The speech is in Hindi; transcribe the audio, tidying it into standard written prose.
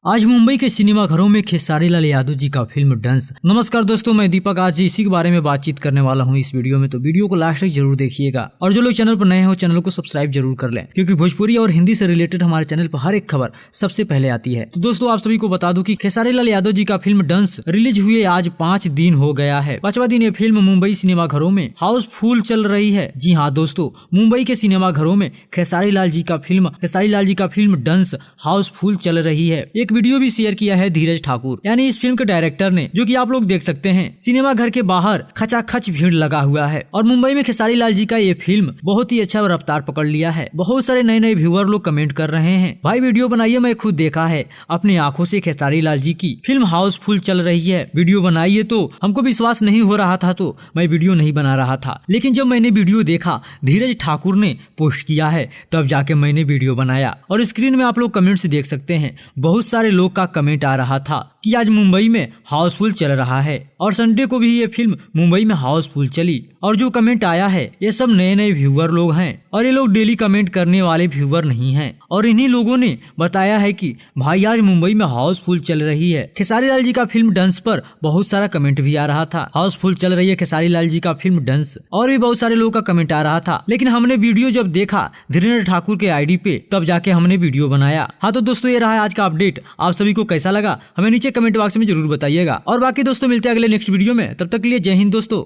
आज मुंबई के सिनेमा घरों में खेसारी लाल यादव जी का फिल्म डंस। नमस्कार दोस्तों, मैं दीपक आज इसी के बारे में बातचीत करने वाला हूं इस वीडियो में, तो वीडियो को लास्ट तक जरूर देखिएगा। और जो लोग चैनल पर नए हो चैनल को सब्सक्राइब जरूर कर लें, क्योंकि भोजपुरी और हिंदी से रिलेटेड हमारे चैनल पर हर एक खबर सबसे पहले आती है। तो दोस्तों आप सभी को बता दूं कि खेसारी लाल यादव जी का फिल्म डंस रिलीज हुए आज 5 दिन हो गया है। 5वां दिन ये फिल्म मुंबई सिनेमा घरों में हाउसफुल चल रही है। जी हाँ दोस्तों, मुंबई के सिनेमा घरों में खेसारी लाल जी का फिल्म डंस हाउसफुल चल रही है। एक वीडियो भी शेयर किया है धीरज ठाकुर यानी इस फिल्म के डायरेक्टर ने, जो कि आप लोग देख सकते हैं। सिनेमा घर के बाहर खचाखच भीड़ लगा हुआ है और मुंबई में खेसारी लाल जी का ये फिल्म बहुत ही अच्छा रफ्तार पकड़ लिया है। बहुत सारे नए व्यूअर लोग कमेंट कर रहे हैं, भाई वीडियो बनाइए, मैं खुद देखा है अपनी आंखों से खेसारी लाल जी की फिल्म हाउसफुल चल रही है, वीडियो बनाइए। तो हमको विश्वास नहीं हो रहा था तो मैं वीडियो नहीं बना रहा था, लेकिन जब मैंने वीडियो देखा धीरज ठाकुर ने पोस्ट किया है तब जाके मैंने वीडियो बनाया। और स्क्रीन में आप लोग कमेंट्स देख सकते हैं, बहुत सारे लोग का कमेंट आ रहा था कि आज मुंबई में हाउसफुल चल रहा है और संडे को भी ये फिल्म मुंबई में हाउसफुल चली। और जो कमेंट आया है ये सब नए व्यूअर लोग हैं और ये लोग डेली कमेंट करने वाले व्यूअर नहीं हैं। और इन्हीं लोगों ने बताया है कि भाई आज मुंबई में हाउसफुल चल रही है। खेसारी लाल जी का फिल्म डंस पर बहुत सारा कमेंट भी आ रहा था, हाउसफुल चल रही है खेसारी लाल जी का फिल्म डंस, और भी बहुत सारे लोगों का कमेंट आ रहा था। लेकिन हमने वीडियो जब देखा धीरेन्द्र ठाकुर के आईडी पे तब जाके हमने वीडियो बनाया। हाँ तो दोस्तों ये रहा है आज का अपडेट। आप सभी को कैसा लगा हमें नीचे कमेंट बॉक्स में जरूर बताइएगा। और बाकी दोस्तों मिलते हैं अगले नेक्स्ट वीडियो में, तब तक के लिए जय हिंद दोस्तों।